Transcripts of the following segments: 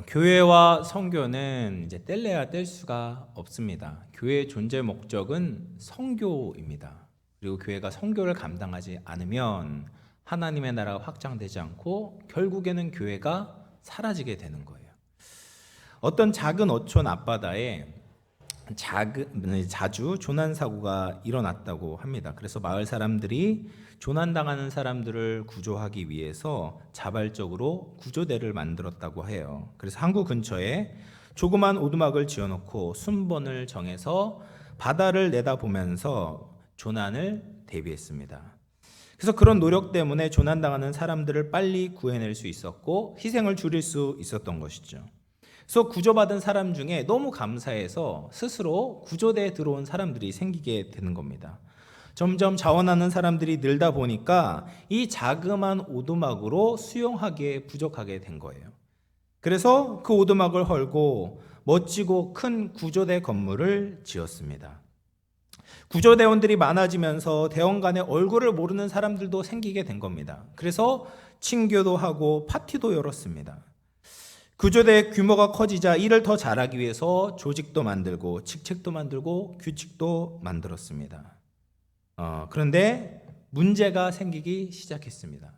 교회와 선교는 이제 뗄래야 뗄 수가 없습니다. 교회의 존재 목적은 선교입니다. 그리고 교회가 선교를 감당하지 않으면 하나님의 나라가 확장되지 않고 결국에는 교회가 사라지게 되는 거예요. 어떤 작은 어촌 앞바다에 자주 조난 사고가 일어났다고 합니다. 그래서 마을 사람들이 조난당하는 사람들을 구조하기 위해서 자발적으로 구조대를 만들었다고 해요. 그래서 항구 근처에 조그만 오두막을 지어놓고 순번을 정해서 바다를 내다보면서 조난을 대비했습니다. 그래서 그런 노력 때문에 조난당하는 사람들을 빨리 구해낼 수 있었고 희생을 줄일 수 있었던 것이죠. 그래서 구조받은 사람 중에 너무 감사해서 스스로 구조대에 들어온 사람들이 생기게 되는 겁니다. 점점 자원하는 사람들이 늘다 보니까 이 자그마한 오두막으로 수용하기에 부족하게 된 거예요. 그래서 그 오두막을 헐고 멋지고 큰 구조대 건물을 지었습니다. 구조대원들이 많아지면서 대원 간에 얼굴을 모르는 사람들도 생기게 된 겁니다. 그래서 친교도 하고 파티도 열었습니다. 구조대의 규모가 커지자 일을 더 잘하기 위해서 조직도 만들고 직책도 만들고 규칙도 만들었습니다. 그런데 문제가 생기기 시작했습니다.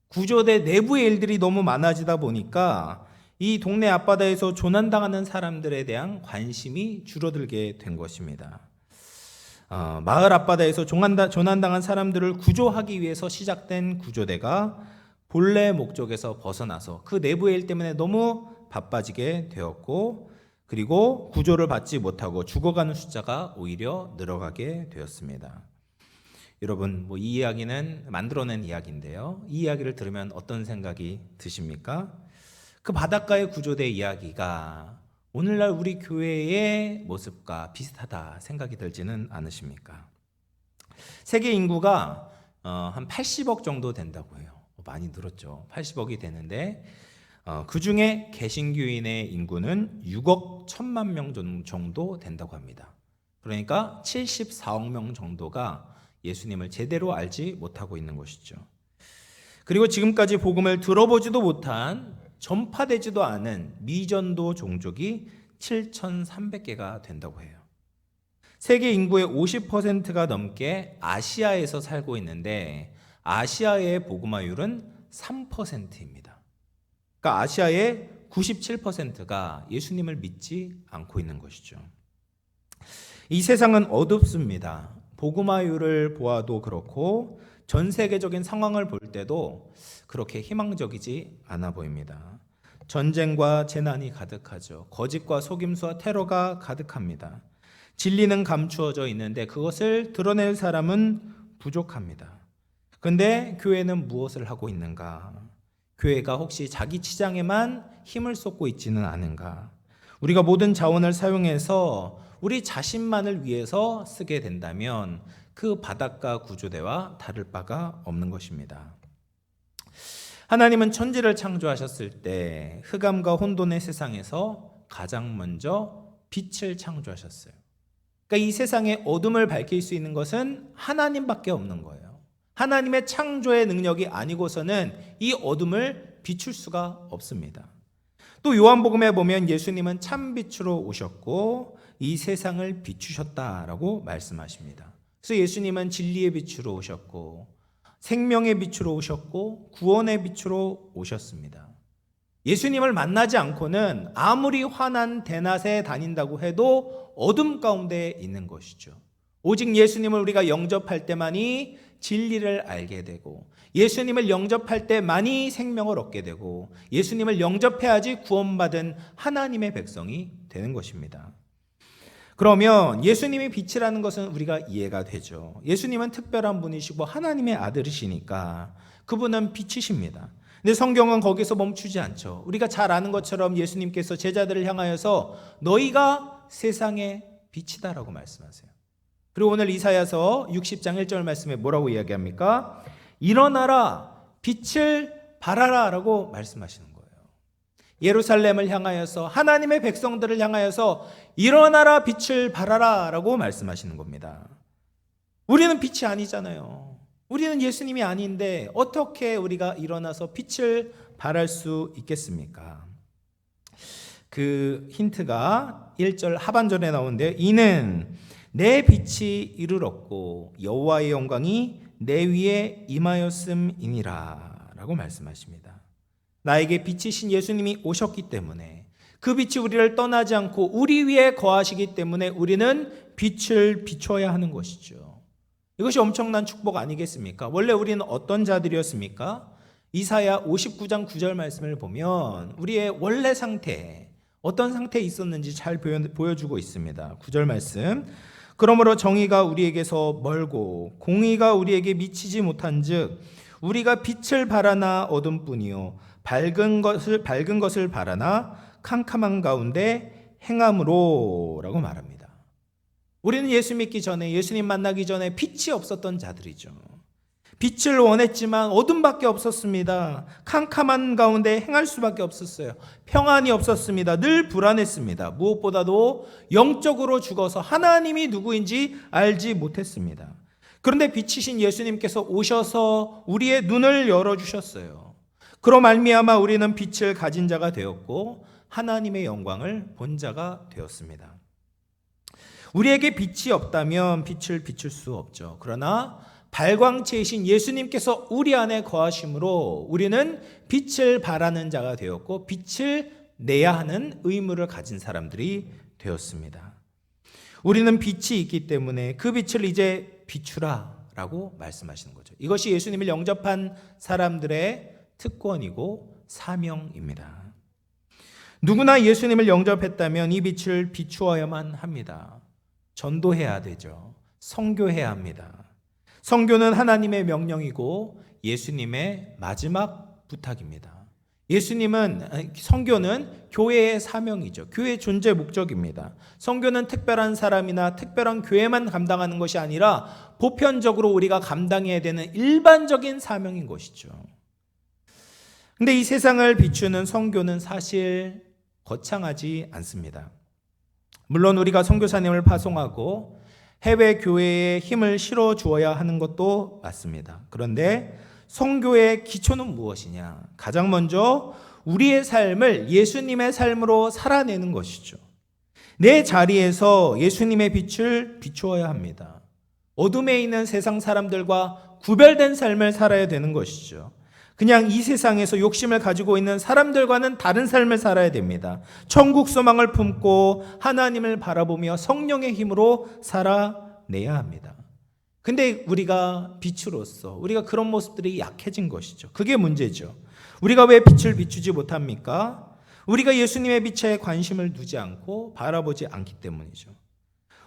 구조대 내부의 일들이 너무 많아지다 보니까 이 동네 앞바다에서 조난당하는 사람들에 대한 관심이 줄어들게 된 것입니다. 마을 앞바다에서 조난당한 사람들을 구조하기 위해서 시작된 구조대가 본래 목적에서 벗어나서 그 내부의 일 때문에 너무 바빠지게 되었고, 그리고 구조를 받지 못하고 죽어가는 숫자가 오히려 늘어가게 되었습니다. 여러분, 이 이야기는 만들어낸 이야기인데요. 이 이야기를 들으면 어떤 생각이 드십니까? 그 바닷가의 구조대 이야기가 오늘날 우리 교회의 모습과 비슷하다 생각이 들지는 않으십니까? 세계 인구가 한 80억 정도 된다고 해요. 많이 늘었죠. 80억이 되는데 그 중에 개신교인의 인구는 6억 1천만 명 정도 된다고 합니다. 그러니까 74억 명 정도가 예수님을 제대로 알지 못하고 있는 것이죠. 그리고 지금까지 복음을 들어보지도 못한 전파되지도 않은 미전도 종족이 7,300개가 된다고 해요. 세계 인구의 50%가 넘게 아시아에서 살고 있는데 아시아의 복음화율은 3%입니다. 그러니까 아시아의 97%가 예수님을 믿지 않고 있는 것이죠. 이 세상은 어둡습니다. 복음화율을 보아도 그렇고 전 세계적인 상황을 볼 때도 그렇게 희망적이지 않아 보입니다. 전쟁과 재난이 가득하죠. 거짓과 속임수와 테러가 가득합니다. 진리는 감추어져 있는데 그것을 드러낼 사람은 부족합니다. 그런데 교회는 무엇을 하고 있는가? 교회가 혹시 자기 치장에만 힘을 쏟고 있지는 않은가? 우리가 모든 자원을 사용해서 우리 자신만을 위해서 쓰게 된다면 그 바닷가 구조대와 다를 바가 없는 것입니다. 하나님은 천지를 창조하셨을 때 흑암과 혼돈의 세상에서 가장 먼저 빛을 창조하셨어요. 그러니까 이 세상의 어둠을 밝힐 수 있는 것은 하나님밖에 없는 거예요. 하나님의 창조의 능력이 아니고서는 이 어둠을 비출 수가 없습니다. 또 요한복음에 보면 예수님은 참빛으로 오셨고 이 세상을 비추셨다라고 말씀하십니다. 그래서 예수님은 진리의 빛으로 오셨고 생명의 빛으로 오셨고 구원의 빛으로 오셨습니다. 예수님을 만나지 않고는 아무리 환한 대낮에 다닌다고 해도 어둠 가운데 있는 것이죠. 오직 예수님을 우리가 영접할 때만이 진리를 알게 되고 예수님을 영접할 때만이 생명을 얻게 되고 예수님을 영접해야지 구원받은 하나님의 백성이 되는 것입니다. 그러면 예수님이 빛이라는 것은 우리가 이해가 되죠. 예수님은 특별한 분이시고 하나님의 아들이시니까 그분은 빛이십니다. 근데 성경은 거기서 멈추지 않죠. 우리가 잘 아는 것처럼 예수님께서 제자들을 향하여서 너희가 세상의 빛이다라고 말씀하세요. 그리고 오늘 이사야서 60장 1절 말씀에 뭐라고 이야기합니까? 일어나라 빛을 발하라 라고 말씀하시는 거예요. 예루살렘을 향하여서 하나님의 백성들을 향하여서 일어나라 빛을 발하라 라고 말씀하시는 겁니다. 우리는 빛이 아니잖아요. 우리는 예수님이 아닌데 어떻게 우리가 일어나서 빛을 발할 수 있겠습니까? 그 힌트가 1절 하반절에 나오는데요. 이는 내 빛이 이르렀고 여호와의 영광이 내 위에 임하였음이니라 라고 말씀하십니다. 나에게 빛이신 예수님이 오셨기 때문에, 그 빛이 우리를 떠나지 않고 우리 위에 거하시기 때문에 우리는 빛을 비춰야 하는 것이죠. 이것이 엄청난 축복 아니겠습니까? 원래 우리는 어떤 자들이었습니까? 이사야 59장 9절 말씀을 보면 우리의 원래 상태, 어떤 상태에 있었는지 잘 보여주고 있습니다. 9절 말씀. 그러므로 정의가 우리에게서 멀고 공의가 우리에게 미치지 못한즉 우리가 빛을 바라나 어둠뿐이요 밝은 것을 바라나 캄캄한 가운데 행함으로 라고 말합니다. 우리는 예수 믿기 전에, 예수님 만나기 전에 빛이 없었던 자들이죠. 빛을 원했지만 어둠밖에 없었습니다. 캄캄한 가운데 행할 수밖에 없었어요. 평안이 없었습니다. 늘 불안했습니다. 무엇보다도 영적으로 죽어서 하나님이 누구인지 알지 못했습니다. 그런데 빛이신 예수님께서 오셔서 우리의 눈을 열어주셨어요. 그로 말미암아 우리는 빛을 가진 자가 되었고 하나님의 영광을 본 자가 되었습니다. 우리에게 빛이 없다면 빛을 비출 수 없죠. 그러나 발광체이신 예수님께서 우리 안에 거하심으로 우리는 빛을 발하는 자가 되었고 빛을 내야 하는 의무를 가진 사람들이 되었습니다. 우리는 빛이 있기 때문에 그 빛을 이제 비추라 라고 말씀하시는 거죠. 이것이 예수님을 영접한 사람들의 특권이고 사명입니다. 누구나 예수님을 영접했다면 이 빛을 비추어야만 합니다. 전도해야 되죠. 선교해야 합니다. 선교는 하나님의 명령이고 예수님의 마지막 부탁입니다. 선교는 교회의 사명이죠. 교회의 존재 목적입니다. 선교는 특별한 사람이나 특별한 교회만 감당하는 것이 아니라 보편적으로 우리가 감당해야 되는 일반적인 사명인 것이죠. 근데 이 세상을 비추는 선교는 사실 거창하지 않습니다. 물론 우리가 선교사님을 파송하고 해외 교회에 힘을 실어 주어야 하는 것도 맞습니다. 그런데 선교의 기초는 무엇이냐? 가장 먼저 우리의 삶을 예수님의 삶으로 살아내는 것이죠. 내 자리에서 예수님의 빛을 비추어야 합니다. 어둠에 있는 세상 사람들과 구별된 삶을 살아야 되는 것이죠. 그냥 이 세상에서 욕심을 가지고 있는 사람들과는 다른 삶을 살아야 됩니다. 천국 소망을 품고 하나님을 바라보며 성령의 힘으로 살아내야 합니다. 근데 우리가 빛으로서 우리가 그런 모습들이 약해진 것이죠. 그게 문제죠. 우리가 왜 빛을 비추지 못합니까? 우리가 예수님의 빛에 관심을 두지 않고 바라보지 않기 때문이죠.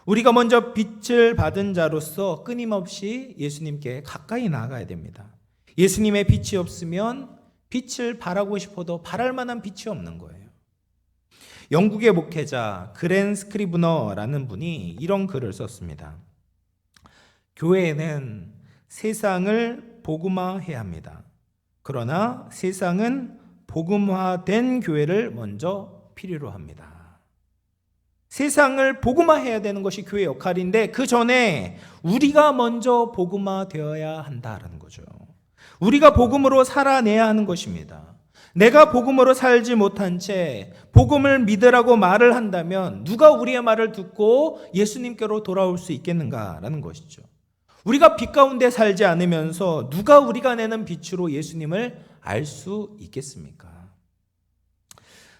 우리가 먼저 빛을 받은 자로서 끊임없이 예수님께 가까이 나아가야 됩니다. 예수님의 빛이 없으면 빛을 바라고 싶어도 바랄 만한 빛이 없는 거예요. 영국의 목회자 그랜 스크리브너라는 분이 이런 글을 썼습니다. 교회는 세상을 복음화해야 합니다. 그러나 세상은 복음화된 교회를 먼저 필요로 합니다. 세상을 복음화해야 되는 것이 교회의 역할인데 그 전에 우리가 먼저 복음화되어야 한다는 거죠. 우리가 복음으로 살아내야 하는 것입니다. 내가 복음으로 살지 못한 채 복음을 믿으라고 말을 한다면 누가 우리의 말을 듣고 예수님께로 돌아올 수 있겠는가라는 것이죠. 우리가 빛 가운데 살지 않으면서 누가 우리가 내는 빛으로 예수님을 알 수 있겠습니까?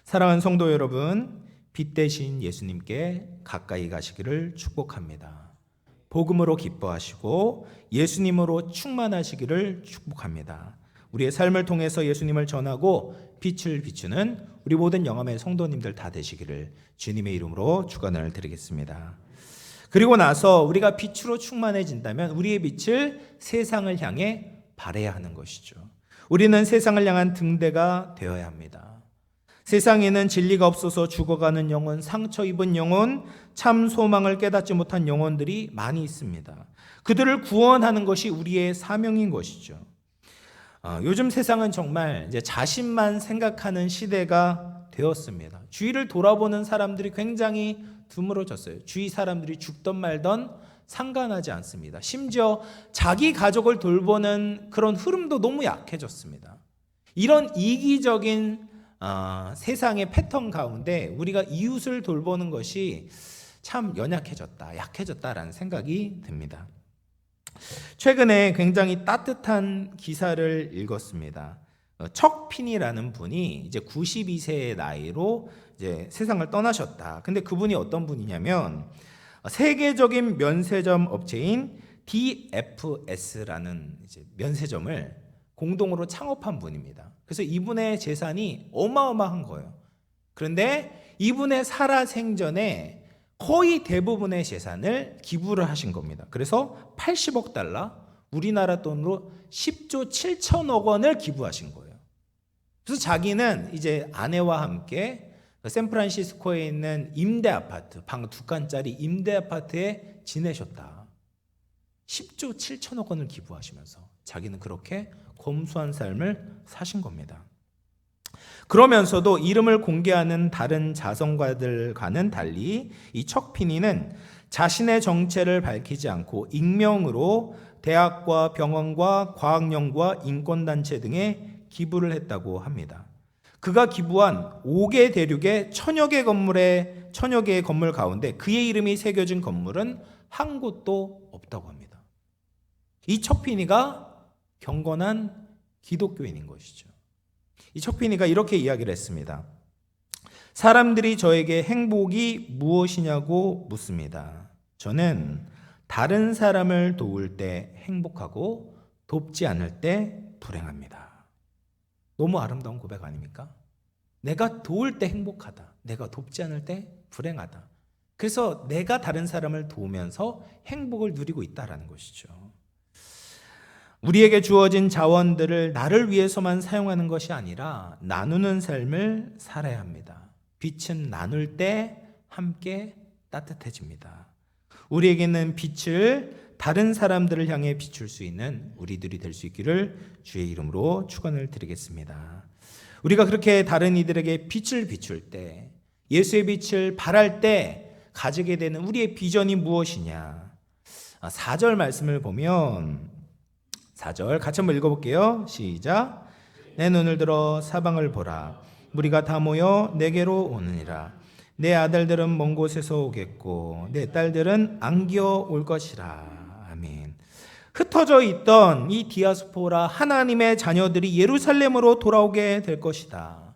사랑하는 성도 여러분, 빛 대신 예수님께 가까이 가시기를 축복합니다. 복음으로 기뻐하시고 예수님으로 충만하시기를 축복합니다. 우리의 삶을 통해서 예수님을 전하고 빛을 비추는 우리 모든 영암의 성도님들 다 되시기를 주님의 이름으로 축원을 드리겠습니다. 그리고 나서 우리가 빛으로 충만해진다면 우리의 빛을 세상을 향해 발해야 하는 것이죠. 우리는 세상을 향한 등대가 되어야 합니다. 세상에는 진리가 없어서 죽어가는 영혼, 상처 입은 영혼, 참 소망을 깨닫지 못한 영혼들이 많이 있습니다. 그들을 구원하는 것이 우리의 사명인 것이죠. 요즘 세상은 정말 이제 자신만 생각하는 시대가 되었습니다. 주위를 돌아보는 사람들이 굉장히 드물어졌어요. 주위 사람들이 죽던 말던 상관하지 않습니다. 심지어 자기 가족을 돌보는 그런 흐름도 너무 약해졌습니다. 이런 이기적인 세상의 패턴 가운데 우리가 이웃을 돌보는 것이 참 연약해졌다, 약해졌다라는 생각이 듭니다. 최근에 굉장히 따뜻한 기사를 읽었습니다. 척 핀이라는 분이 이제 92세의 나이로 이제 세상을 떠나셨다. 근데 그분이 어떤 분이냐면 세계적인 면세점 업체인 DFS라는 이제 면세점을 공동으로 창업한 분입니다. 그래서 이분의 재산이 어마어마한 거예요. 그런데 이분의 살아생전에 거의 대부분의 재산을 기부를 하신 겁니다. 그래서 80억 달러, 우리나라 돈으로 10조 7천억 원을 기부하신 거예요. 그래서 자기는 이제 아내와 함께 샌프란시스코에 있는 임대 아파트, 방 2칸짜리 임대 아파트에 지내셨다. 10조 7천억 원을 기부하시면서 자기는 그렇게 검소한 삶을 사신 겁니다. 그러면서도 이름을 공개하는 다른 자선가들과는 달리 이 척피니는 자신의 정체를 밝히지 않고 익명으로 대학과 병원과 과학연구와 인권단체 등에 기부를 했다고 합니다. 그가 기부한 5개 대륙의 천여 개의 건물 가운데 그의 이름이 새겨진 건물은 한 곳도 없다고 합니다. 이 척피니가 경건한 기독교인인 것이죠. 이 척피니가 이렇게 이야기를 했습니다. 사람들이 저에게 행복이 무엇이냐고 묻습니다. 저는 다른 사람을 도울 때 행복하고 돕지 않을 때 불행합니다. 너무 아름다운 고백 아닙니까? 내가 도울 때 행복하다. 내가 돕지 않을 때 불행하다. 그래서 내가 다른 사람을 도우면서 행복을 누리고 있다라는 것이죠. 우리에게 주어진 자원들을 나를 위해서만 사용하는 것이 아니라 나누는 삶을 살아야 합니다. 빛은 나눌 때 함께 따뜻해집니다. 우리에게는 빛을 다른 사람들을 향해 비출 수 있는 우리들이 될 수 있기를 주의 이름으로 축원을 드리겠습니다. 우리가 그렇게 다른 이들에게 빛을 비출 때, 예수의 빛을 발할 때 가지게 되는 우리의 비전이 무엇이냐? 4절 말씀을 보면 4절 같이 한번 읽어볼게요. 시작. 내 눈을 들어 사방을 보라. 무리가 다 모여 내게로 오느니라. 내 아들들은 먼 곳에서 오겠고 내 딸들은 안겨 올 것이라. 아멘. 흩어져 있던 이 디아스포라 하나님의 자녀들이 예루살렘으로 돌아오게 될 것이다.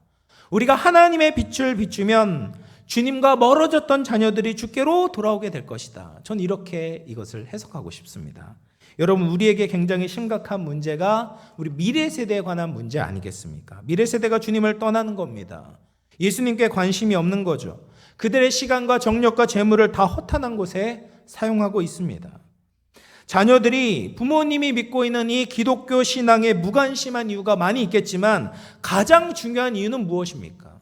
우리가 하나님의 빛을 비추면 주님과 멀어졌던 자녀들이 주께로 돌아오게 될 것이다. 전 이렇게 이것을 해석하고 싶습니다. 여러분, 우리에게 굉장히 심각한 문제가 우리 미래 세대에 관한 문제 아니겠습니까? 미래 세대가 주님을 떠나는 겁니다. 예수님께 관심이 없는 거죠. 그들의 시간과 정력과 재물을 다 허탄한 곳에 사용하고 있습니다. 자녀들이 부모님이 믿고 있는 이 기독교 신앙에 무관심한 이유가 많이 있겠지만 가장 중요한 이유는 무엇입니까?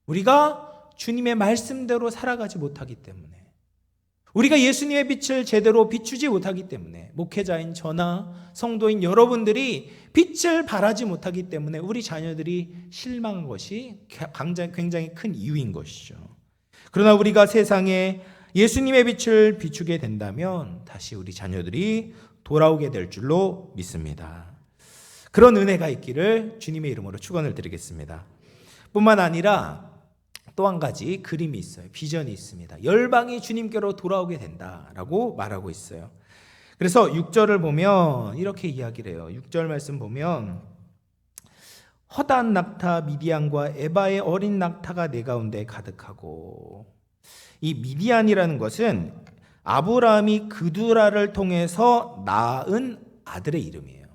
우리가 주님의 말씀대로 살아가지 못하기 때문에, 우리가 예수님의 빛을 제대로 비추지 못하기 때문에, 목회자인 저나 성도인 여러분들이 빛을 발하지 못하기 때문에 우리 자녀들이 실망한 것이 굉장히 큰 이유인 것이죠. 그러나 우리가 세상에 예수님의 빛을 비추게 된다면 다시 우리 자녀들이 돌아오게 될 줄로 믿습니다. 그런 은혜가 있기를 주님의 이름으로 축원을 드리겠습니다. 뿐만 아니라 또 한 가지 그림이 있어요. 비전이 있습니다. 열방이 주님께로 돌아오게 된다라고 말하고 있어요. 그래서 6절을 보면 이렇게 이야기를 해요. 6절 말씀 보면 허다한 낙타 미디안과 에바의 어린 낙타가 내 가운데 가득하고, 이 미디안이라는 것은 아브라함이 그두라를 통해서 낳은 아들의 이름이에요.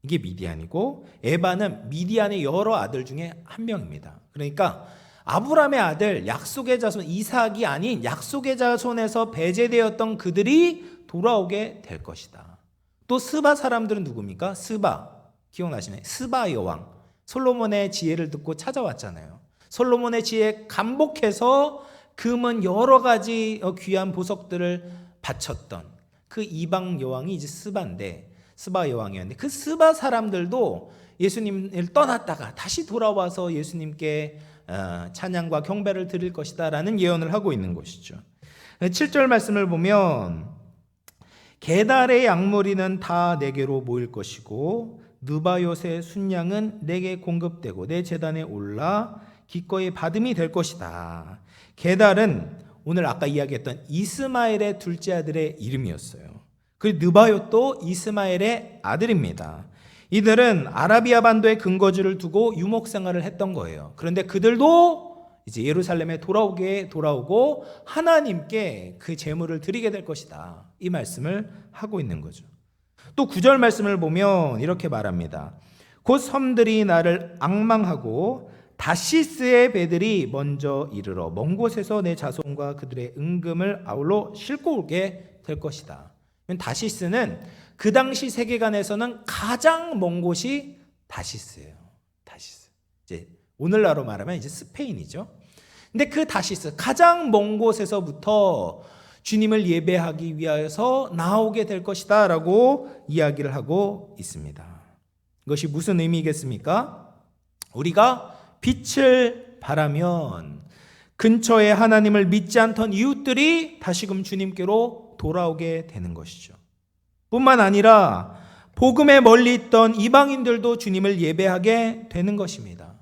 이게 미디안이고, 에바는 미디안의 여러 아들 중에 한 명입니다. 그러니까 아브라함의 아들 약속의 자손 이삭이 아닌 약속의 자손에서 배제되었던 그들이 돌아오게 될 것이다. 또 스바 사람들은 누굽니까? 스바, 기억나시나요? 스바 여왕, 솔로몬의 지혜를 듣고 찾아왔잖아요. 솔로몬의 지혜에 감복해서 금은 여러 가지 귀한 보석들을 바쳤던 그 이방 여왕이 이제 스바인데, 스바 여왕이었는데, 그 스바 사람들도 예수님을 떠났다가 다시 돌아와서 예수님께 찬양과 경배를 드릴 것이다 라는 예언을 하고 있는 것이죠. 7절 말씀을 보면 게달의 양무리는 다 내게로 모일 것이고 느바요의 순양은 내게 공급되고 내 제단에 올라 기꺼이 받음이 될 것이다. 게달은 오늘 아까 이야기했던 이스마엘의 둘째 아들의 이름이었어요. 그 느바요도 이스마엘의 아들입니다. 이들은 아라비아 반도에 근거지를 두고 유목 생활을 했던 거예요. 그런데 그들도 이제 예루살렘에 돌아오고 하나님께 그 제물을 드리게 될 것이다. 이 말씀을 하고 있는 거죠. 또 9절 말씀을 보면 이렇게 말합니다. 곧 섬들이 나를 앙망하고 다시스의 배들이 먼저 이르러 먼 곳에서 내 자손과 그들의 은금을 아울러 싣고 오게 될 것이다. 다시스는 그 당시 세계관에서는 가장 먼 곳이 다시스예요. 다시스. 이제 오늘날로 말하면 이제 스페인이죠. 근데 그 다시스 가장 먼 곳에서부터 주님을 예배하기 위하여서 나오게 될 것이다라고 이야기를 하고 있습니다. 이것이 무슨 의미겠습니까? 우리가 빛을 바라면 근처에 하나님을 믿지 않던 이웃들이 다시금 주님께로 돌아오게 되는 것이죠. 뿐만 아니라 복음에 멀리 있던 이방인들도 주님을 예배하게 되는 것입니다.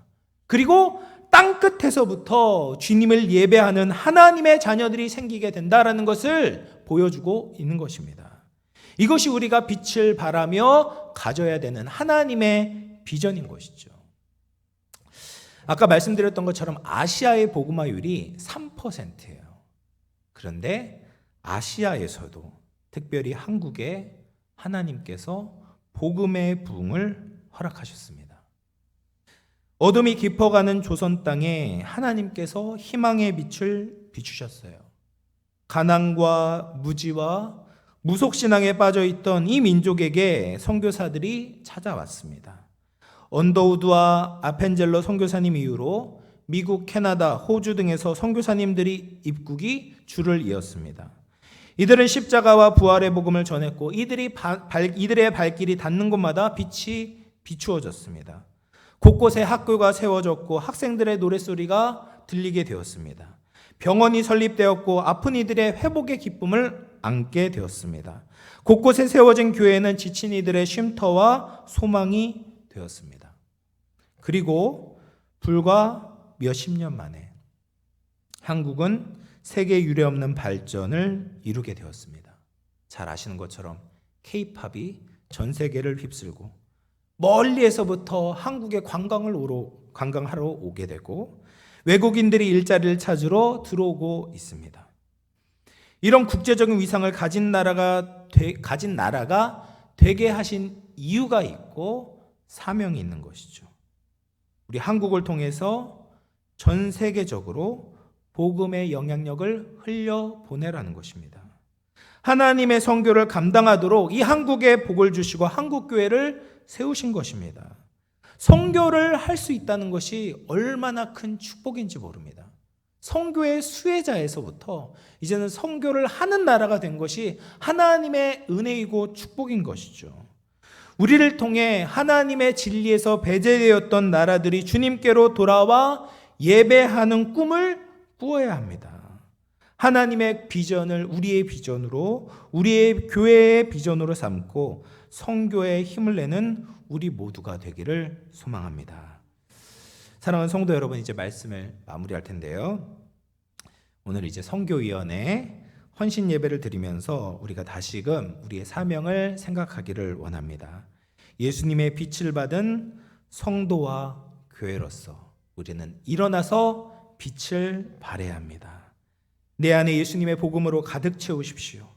그리고 땅끝에서부터 주님을 예배하는 하나님의 자녀들이 생기게 된다라는 것을 보여주고 있는 것입니다. 이것이 우리가 빛을 바라며 가져야 되는 하나님의 비전인 것이죠. 아까 말씀드렸던 것처럼 아시아의 복음화율이 3%예요. 그런데 아시아에서도 특별히 한국에 하나님께서 복음의 부흥을 허락하셨습니다. 어둠이 깊어가는 조선 땅에 하나님께서 희망의 빛을 비추셨어요. 가난과 무지와 무속신앙에 빠져있던 이 민족에게 선교사들이 찾아왔습니다. 언더우드와 아펜젤러 선교사님 이후로 미국, 캐나다, 호주 등에서 선교사님들이 입국이 줄을 이었습니다. 이들은 십자가와 부활의 복음을 전했고 이들의 발길이 닿는 곳마다 빛이 비추어졌습니다. 곳곳에 학교가 세워졌고 학생들의 노랫소리가 들리게 되었습니다. 병원이 설립되었고 아픈 이들의 회복의 기쁨을 안게 되었습니다. 곳곳에 세워진 교회는 지친 이들의 쉼터와 소망이 되었습니다. 그리고 불과 몇십 년 만에 한국은 세계 유례없는 발전을 이루게 되었습니다. 잘 아시는 것처럼 K-팝이 전 세계를 휩쓸고 멀리에서부터 한국에 관광하러 오게 되고 외국인들이 일자리를 찾으러 들어오고 있습니다. 이런 국제적인 위상을 가진 나라가 되게 하신 이유가 있고 사명이 있는 것이죠. 우리 한국을 통해서 전 세계적으로 복음의 영향력을 흘려보내라는 것입니다. 하나님의 선교를 감당하도록 이 한국에 복을 주시고 한국교회를 세우신 것입니다. 선교를 할 수 있다는 것이 얼마나 큰 축복인지 모릅니다. 선교의 수혜자에서부터 이제는 선교를 하는 나라가 된 것이 하나님의 은혜이고 축복인 것이죠. 우리를 통해 하나님의 진리에서 배제되었던 나라들이 주님께로 돌아와 예배하는 꿈을 꾸어야 합니다. 하나님의 비전을 우리의 비전으로, 우리의 교회의 비전으로 삼고 선교에 힘을 내는 우리 모두가 되기를 소망합니다. 사랑하는 성도 여러분, 이제 말씀을 마무리할 텐데요. 오늘 이제 선교위원회 헌신 예배를 드리면서 우리가 다시금 우리의 사명을 생각하기를 원합니다. 예수님의 빛을 받은 성도와 교회로서 우리는 일어나서 빛을 발해야 합니다. 내 안에 예수님의 복음으로 가득 채우십시오.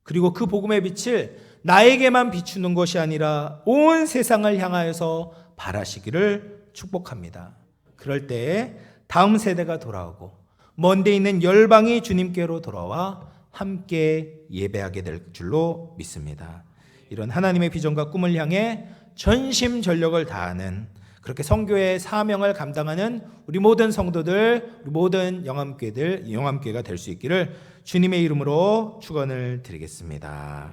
그리고 그 복음의 빛을 나에게만 비추는 것이 아니라 온 세상을 향하여서 발하시기를 축복합니다. 그럴 때에 다음 세대가 돌아오고 먼데 있는 열방이 주님께로 돌아와 함께 예배하게 될 줄로 믿습니다. 이런 하나님의 비전과 꿈을 향해 전심전력을 다하는, 그렇게 선교의 사명을 감당하는 우리 모든 성도들, 우리 모든 영암교회가 될 수 있기를 주님의 이름으로 축원을 드리겠습니다.